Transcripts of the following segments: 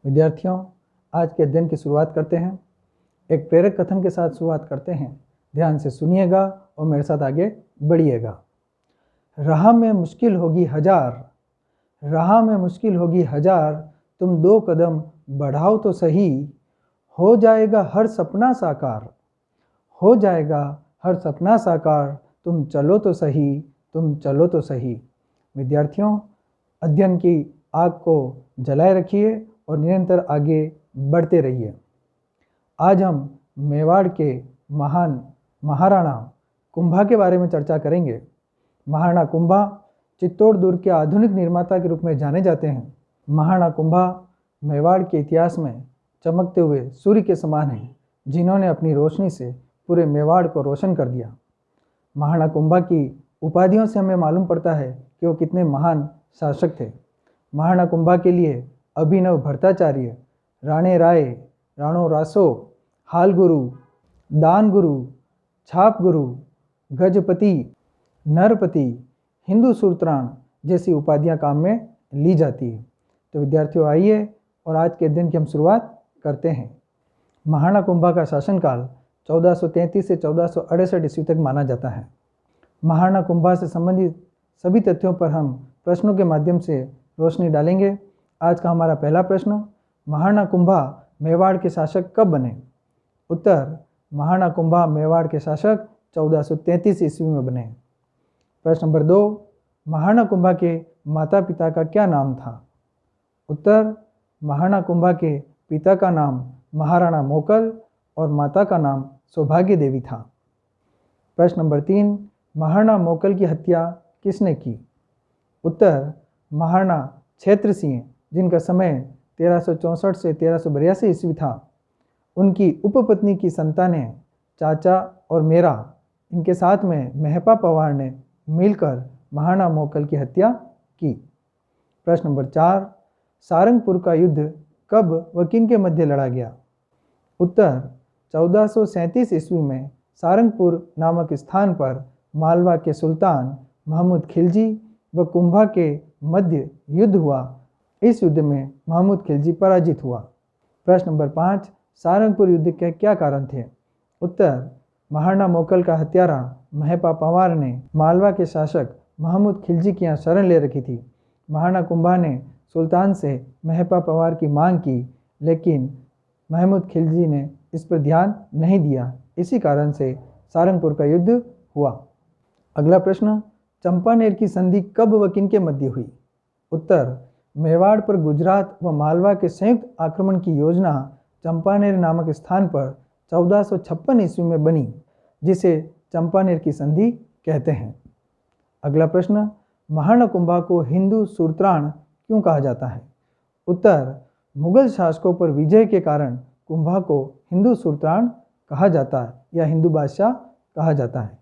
विद्यार्थियों, आज के अध्ययन की शुरुआत करते हैं। एक प्रेरक कथन के साथ शुरुआत करते हैं। ध्यान से सुनिएगा और मेरे साथ आगे बढ़िएगा। राह में मुश्किल होगी हजार, राह में मुश्किल होगी हजार, तुम 2 कदम बढ़ाओ तो सही, हो जाएगा हर सपना साकार, हो जाएगा हर सपना साकार, तुम चलो तो सही, तुम चलो तो सही। विद्यार्थियों, अध्ययन की आग को जलाए रखिए और निरंतर आगे बढ़ते रहिए। आज हम मेवाड़ के महान महाराणा कुंभा के बारे में चर्चा करेंगे। महाराणा कुंभा चित्तौड़ दुर्ग के आधुनिक निर्माता के रूप में जाने जाते हैं। महाराणा कुंभा मेवाड़ के इतिहास में चमकते हुए सूर्य के समान हैं, जिन्होंने अपनी रोशनी से पूरे मेवाड़ को रोशन कर दिया। महाराणा कुंभा की उपाधियों से हमें मालूम पड़ता है कि वो कितने महान शासक थे। महाराणा कुंभा के लिए अभिनव भट्टाचार्य, राणे राय, राणो रासो, हाल गुरु, दान गुरु, छाप गुरु, गजपति, नरपति, हिंदू सूत्राण जैसी उपाधियां काम में ली जाती है। तो विद्यार्थियों, आइए और आज के दिन की हम शुरुआत करते हैं। महाराणा कुंभा का शासनकाल 1433 से 1468 ईस्वी तक माना जाता है। महाराणा कुंभा से संबंधित सभी तथ्यों पर हम प्रश्नों के माध्यम से रोशनी डालेंगे। आज का हमारा पहला प्रश्न, महाराणा कुंभा मेवाड़ के शासक कब बने? उत्तर, महाराणा कुंभा मेवाड़ के शासक 1433 ईस्वी में बने। प्रश्न नंबर 2, महाराणा कुंभा के माता पिता का क्या नाम था? उत्तर, महाराणा कुंभा के पिता का नाम महाराणा मोकल और माता का नाम सौभाग्य देवी था। प्रश्न नंबर 3, महाराणा मोकल की हत्या किसने की? उत्तर, महाराणा क्षेत्र सिंह, जिनका समय 1364 से 1382 ईस्वी था। उनकी उपपत्नी की संतानें चाचा और मेरा, इनके साथ में मेहपा पवार ने मिलकर महाराणा मोकल की हत्या की। प्रश्न नंबर 4, सारंगपुर का युद्ध कब व किन के मध्य लड़ा गया? उत्तर, 1437 ईस्वी में सारंगपुर नामक स्थान पर मालवा के सुल्तान महमूद खिलजी व कुंभा के मध्य युद्ध हुआ। इस युद्ध में महमूद खिलजी पराजित हुआ। प्रश्न नंबर 5, सारंगपुर युद्ध के क्या कारण थे? उत्तर, महाराणा मोकल का हत्यारा मेहपा पवार ने मालवा के शासक महमूद खिलजी की यहाँ शरण ले रखी थी। महाराणा कुंभा ने सुल्तान से मेहपा पवार की मांग की, लेकिन महमूद खिलजी ने इस पर ध्यान नहीं दिया। इसी कारण से सारंगपुर का युद्ध हुआ। अगला प्रश्न, चंपानेर की संधि कब व किन के मध्य हुई? उत्तर, मेवाड़ पर गुजरात व मालवा के संयुक्त आक्रमण की योजना चंपानेर नामक स्थान पर 1456 ईस्वी में बनी, जिसे चंपानेर की संधि कहते हैं। अगला प्रश्न, महाराणा कुंभा को हिंदू सूत्राण क्यों कहा जाता है? उत्तर, मुगल शासकों पर विजय के कारण कुंभा को हिंदू सूत्राण कहा जाता है या हिंदू बादशाह कहा जाता है।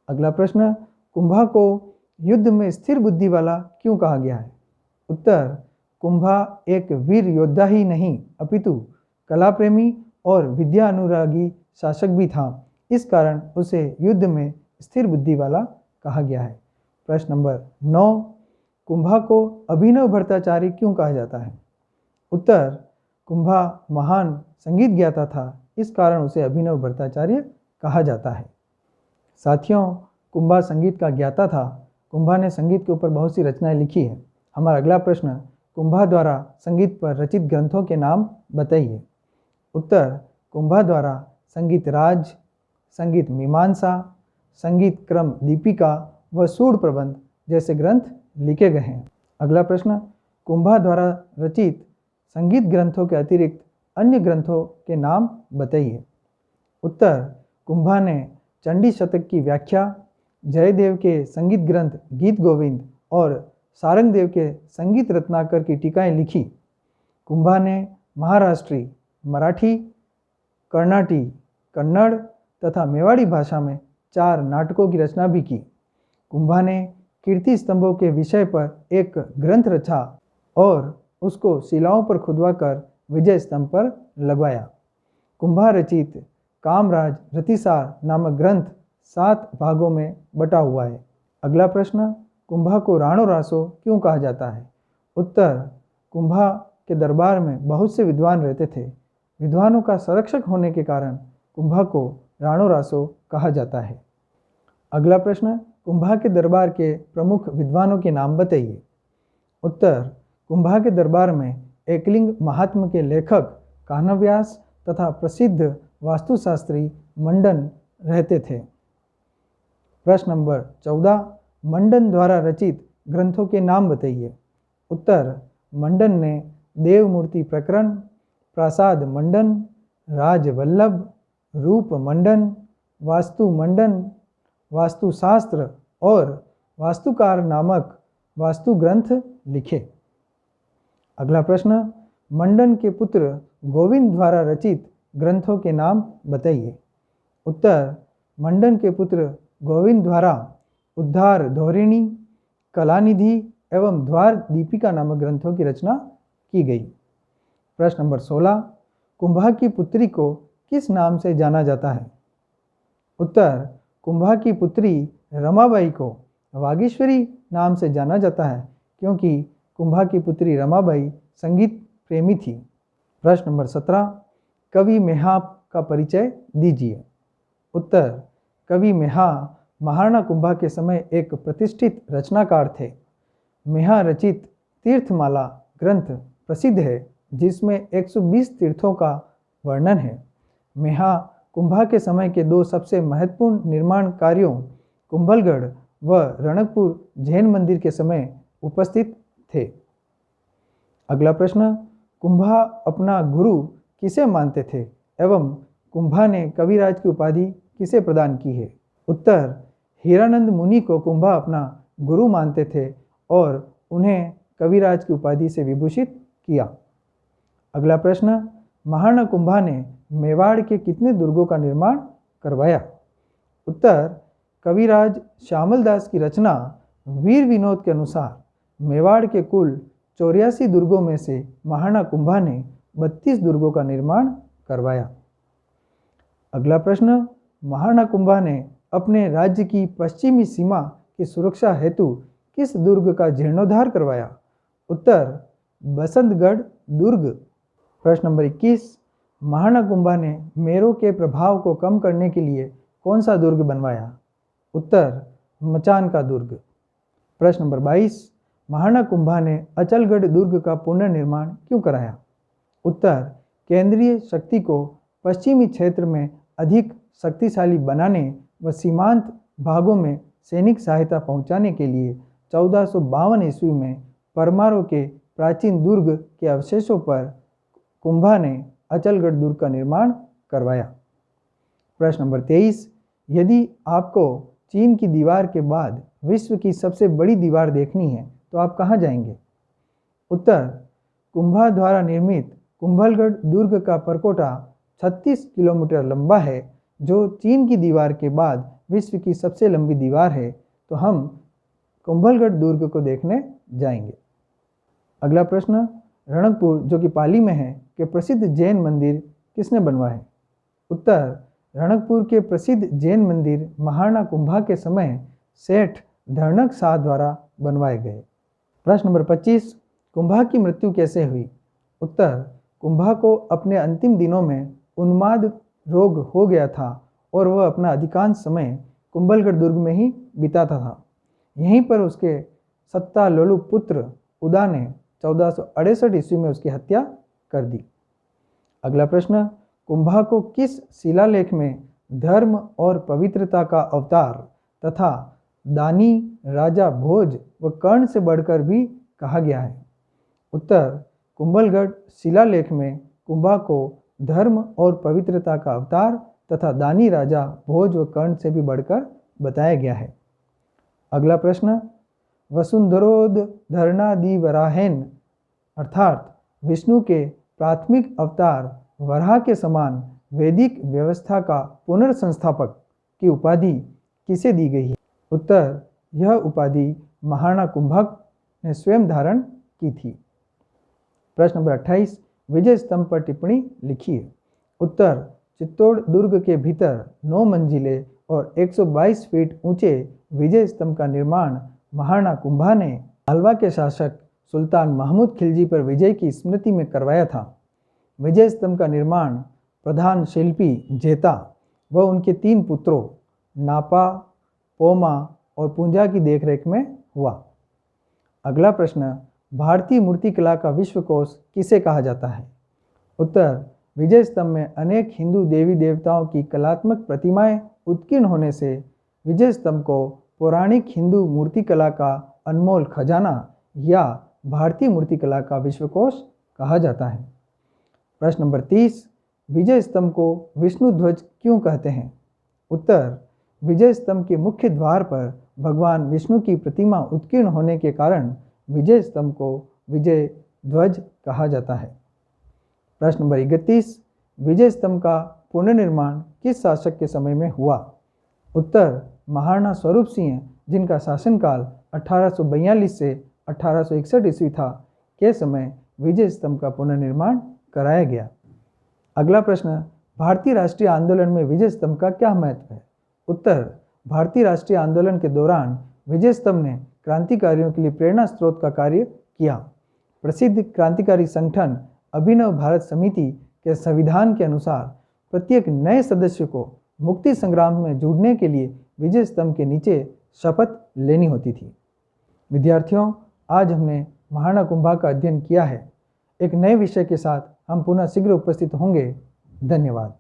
अगला प्रश्न, कुंभा को युद्ध में स्थिर बुद्धि वाला क्यों कहा गया है? उत्तर, कुंभा एक वीर योद्धा ही नहीं अपितु कला प्रेमी और विद्या अनुरागी शासक भी था। इस कारण उसे युद्ध में स्थिर बुद्धि वाला कहा गया है। प्रश्न नंबर 9, कुंभा को अभिनव भट्टाचार्य क्यों कहा जाता है? उत्तर, कुंभा महान संगीत ज्ञाता था, इस कारण उसे अभिनव भट्टाचार्य कहा जाता है। साथियों, कुंभा संगीत का ज्ञाता था। कुंभा ने संगीत के ऊपर बहुत सी रचनाएं लिखी है। हमारा अगला प्रश्न, कुंभा द्वारा संगीत पर रचित ग्रंथों के नाम बताइए। उत्तर, कुंभा द्वारा संगीत राज, संगीत मीमांसा, संगीत क्रम दीपिका व सूर प्रबंध जैसे ग्रंथ लिखे गए हैं। अगला प्रश्न, कुंभा द्वारा रचित संगीत ग्रंथों के अतिरिक्त अन्य ग्रंथों के नाम बताइए। उत्तर, कुंभा ने चंडी शतक की व्याख्या, जयदेव के संगीत ग्रंथ गीत गोविंद और सारंगदेव के संगीत रत्नाकर की टीकाएं लिखी। कुंभा ने महाराष्ट्री, मराठी, कर्नाटी, कन्नड़ तथा मेवाड़ी भाषा में 4 नाटकों की रचना भी की। कुंभा ने कीर्ति स्तंभों के विषय पर एक ग्रंथ रचा और उसको शिलाओं पर खुदवाकर विजय स्तंभ पर लगवाया। कुंभा रचित कामराज रतिसार नामक ग्रंथ 7 भागों में बटा हुआ है। अगला प्रश्न, कुंभा को राणो रासो क्यों कहा जाता है? उत्तर, कुंभा के दरबार में बहुत से विद्वान रहते थे। विद्वानों का संरक्षक होने के कारण कुंभा को राणो रासो कहा जाता है। अगला प्रश्न, कुंभा के दरबार के प्रमुख विद्वानों के नाम बताइए। उत्तर, कुंभा के दरबार में एकलिंग महात्म्य के लेखक कान्हव्यास तथा प्रसिद्ध वास्तुशास्त्री मंडन रहते थे। प्रश्न नंबर 14, मंडन द्वारा रचित ग्रंथों के नाम बताइए। उत्तर, मंडन ने देवमूर्ति प्रकरण, प्रासाद मंडन, राजवल्लभ, रूप मंडन, वास्तु मंडन, वास्तुशास्त्र और वास्तुकार नामक वास्तु ग्रंथ लिखे। अगला प्रश्न, मंडन के पुत्र गोविंद द्वारा रचित ग्रंथों के नाम बताइए। उत्तर, मंडन के पुत्र गोविंद द्वारा उद्धार धोरिणी, कलानिधि एवं द्वार दीपिका नामक ग्रंथों की रचना की गई। प्रश्न नंबर 16, कुंभा की पुत्री को किस नाम से जाना जाता है। उत्तर, कुंभा की पुत्री रमाबाई को वागीश्वरी नाम से जाना जाता है क्योंकि कुंभा की पुत्री रमाबाई संगीत प्रेमी थी। प्रश्न नंबर 17, कवि मेहा का परिचय दीजिए। उत्तर, कवि मेहा महाराणा कुंभा के समय एक प्रतिष्ठित रचनाकार थे। मेहा रचित तीर्थमाला ग्रंथ प्रसिद्ध है जिसमें 120 तीर्थों का वर्णन है। मेहा कुंभा के समय के दो सबसे महत्वपूर्ण निर्माण कार्यों कुंभलगढ़ व रणकपुर जैन मंदिर के समय उपस्थित थे। अगला प्रश्न, कुंभा अपना गुरु किसे मानते थे एवं कुंभा ने कविराज की उपाधि किसे प्रदान की है। उत्तर, हीरानंद मुनि को कुंभा अपना गुरु मानते थे और उन्हें कविराज की उपाधि से विभूषित किया। अगला प्रश्न, महाराणा कुंभा ने मेवाड़ के कितने दुर्गों का निर्माण करवाया। उत्तर, कविराज श्यामल दास की रचना वीर विनोद के अनुसार मेवाड़ के कुल 84 दुर्गों में से महाराणा कुंभा ने 32 दुर्गों का निर्माण करवाया। अगला प्रश्न, महाराणा कुंभा ने अपने राज्य की पश्चिमी सीमा की सुरक्षा हेतु किस दुर्ग का जीर्णोद्धार करवाया। उत्तर, बसंतगढ़ दुर्ग। प्रश्न नंबर 21, महाराणा कुंभा ने मेरों के प्रभाव को कम करने के लिए कौन सा दुर्ग बनवाया। उत्तर, मचान का दुर्ग। प्रश्न नंबर 22, महाराणा कुंभा ने अचलगढ़ दुर्ग का पुनर्निर्माण क्यों कराया। उत्तर, केंद्रीय शक्ति को पश्चिमी क्षेत्र में अधिक शक्तिशाली बनाने व सीमांत भागों में सैनिक सहायता पहुंचाने के लिए 1452 ईस्वी में परमारों के प्राचीन दुर्ग के अवशेषों पर कुंभा ने अचलगढ़ दुर्ग का निर्माण करवाया। प्रश्न नंबर 23, यदि आपको चीन की दीवार के बाद विश्व की सबसे बड़ी दीवार देखनी है तो आप कहाँ जाएंगे। उत्तर, कुंभा द्वारा निर्मित कुंभलगढ़ दुर्ग का परकोटा 36 किलोमीटर लंबा है जो चीन की दीवार के बाद विश्व की सबसे लंबी दीवार है, तो हम कुंभलगढ़ दुर्ग को देखने जाएंगे। अगला प्रश्न, रणकपुर जो कि पाली में है के प्रसिद्ध जैन मंदिर किसने बनवाए। उत्तर, रणकपुर के प्रसिद्ध जैन मंदिर महाराणा कुंभा के समय सेठ धर्णक शाह द्वारा बनवाए गए। प्रश्न नंबर 25, कुंभा की मृत्यु कैसे हुई। उत्तर, कुंभा को अपने अंतिम दिनों में उन्माद रोग हो गया था और वह अपना अधिकांश समय कुंभलगढ़ दुर्ग में ही बिताता था। यहीं पर उसके सत्तालोलुप पुत्र उदा ने 1468 ईस्वी में उसकी हत्या कर दी। अगला प्रश्न, कुंभा को किस शिलालेख में धर्म और पवित्रता का अवतार तथा दानी राजा भोज व कर्ण से बढ़कर भी कहा गया है। उत्तर, कुंभलगढ़ शिलालेख में कुंभा को धर्म और पवित्रता का अवतार तथा दानी राजा भोज व कर्ण से भी बढ़कर बताया गया है। अगला प्रश्न, वसुंधरोद धरणादिवराहेन अर्थात विष्णु के प्राथमिक अवतार वराह के समान वैदिक व्यवस्था का पुनर्संस्थापक की उपाधि किसे दी गई है। उत्तर, यह उपाधि महाराणा कुंभा ने स्वयं धारण की थी। प्रश्न नंबर 28, विजय स्तंभ पर टिप्पणी लिखिए। उत्तर, चित्तौड़ दुर्ग के भीतर 9 मंजिले और 122 फीट ऊंचे विजय स्तंभ का निर्माण महाराणा कुंभा ने मालवा के शासक सुल्तान महमूद खिलजी पर विजय की स्मृति में करवाया था। विजय स्तंभ का निर्माण प्रधान शिल्पी जेता व उनके 3 पुत्रों नापा, पोमा और पूंजा की देखरेख में हुआ। अगला प्रश्न, भारतीय मूर्तिकला का विश्वकोश किसे कहा जाता है? उत्तर, विजय स्तंभ में अनेक हिंदू देवी देवताओं की कलात्मक प्रतिमाएं उत्कीर्ण होने से विजय स्तंभ को पौराणिक हिंदू मूर्तिकला का अनमोल खजाना या भारतीय मूर्तिकला का विश्वकोश कहा जाता है। प्रश्न नंबर 30, विजय स्तंभ को विष्णु ध्वज क्यों कहते हैं? उत्तर, विजय स्तंभ के मुख्य द्वार पर भगवान विष्णु की प्रतिमा उत्कीर्ण होने के कारण विजय स्तंभ को विजय ध्वज कहा जाता है। प्रश्न नंबर 31, विजय स्तंभ का पुनर्निर्माण किस शासक के समय में हुआ? उत्तर, महाराणा स्वरूप सिंह, जिनका शासनकाल 1842 से 1861 ईस्वी था, के समय विजय स्तंभ का पुनर्निर्माण कराया गया। अगला प्रश्न, भारतीय राष्ट्रीय आंदोलन में विजय स्तंभ का क्या महत्व है? उत्तर, भारतीय राष्ट्रीय आंदोलन के दौरान विजय स्तंभ ने क्रांतिकारियों के लिए प्रेरणा स्रोत का कार्य किया। प्रसिद्ध क्रांतिकारी संगठन अभिनव भारत समिति के संविधान के अनुसार प्रत्येक नए सदस्य को मुक्ति संग्राम में जुड़ने के लिए विजय स्तंभ के नीचे शपथ लेनी होती थी। विद्यार्थियों, आज हमने महाराणा कुंभा का अध्ययन किया है। एक नए विषय के साथ हम पुनः शीघ्र उपस्थित होंगे। धन्यवाद।